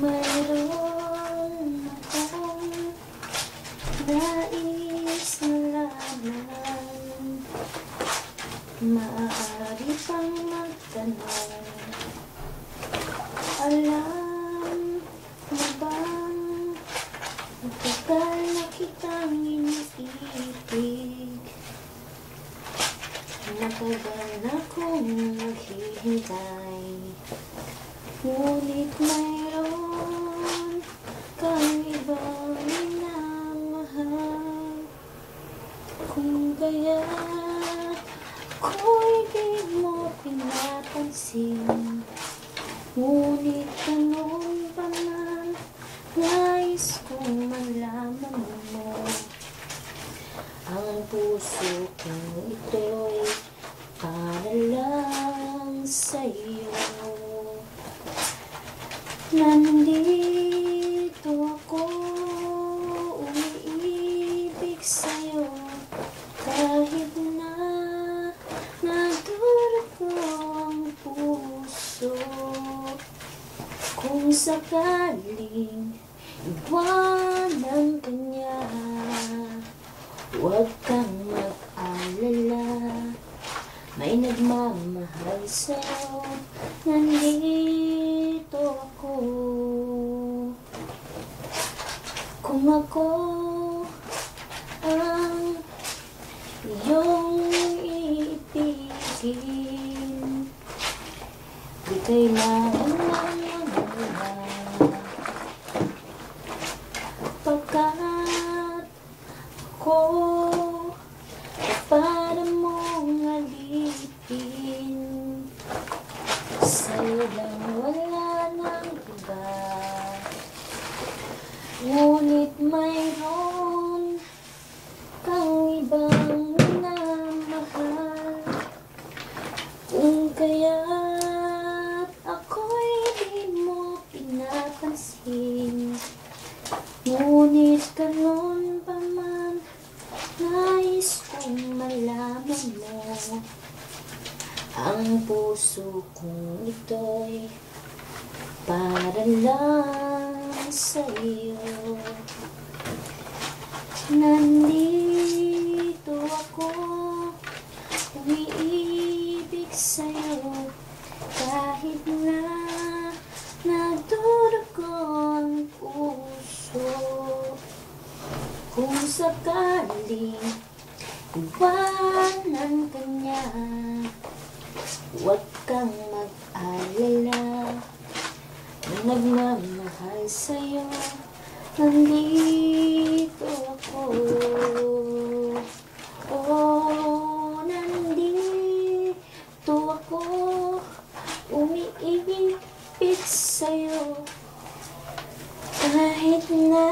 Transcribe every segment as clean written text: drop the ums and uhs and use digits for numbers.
Mayroon akong nais na laman, maaari pang magtanong. Alam mo bang matagal na kitang iniibig? Matagal na kong naghihintay, ngunit mayroon kang ibang minamahal. Kung kaya ako'y di mo pinapansin, ngunit ganun pa man, nais kong malaman mo. Ang puso kong ito'y para lang sa'yo. Nandito ako, umiibig sa'yo, kahit na nadurugo ang puso. Kung sakaling iwanan ka niya, huwag kang mag-alala, may nagmamahal sa'yo. Nandito ako. Kung ako ang iyong iibigin, di kailangan manamula, pagkat ako para mong alipin. Sa'yo lang wala nang iba, ngunit mayroon kang ibang minamahal. Kung kaya't ako'y di mo pinapansin, ngunit ganun pa man, nais kong malaman mo. Ang puso kong ito'y para lang sa'yo. Nandito ako, umiibig sa'yo, kahit na nagdurugo ang puso. Kung sakaling iwanan ka niya, huwag kang mag-alala, may nagmamahal sa'yo. Nandito ako. Oh, nandito ako, umiibig sa'yo, kahit na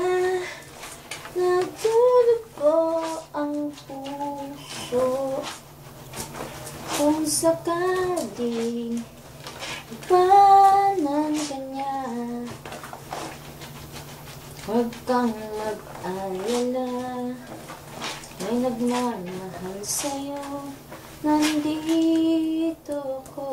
nagdudugo ang puso. Kung sakaling iwanan ka niya, huwag kang mag-alala, may nagmamahal sa'yo. Nandito ako.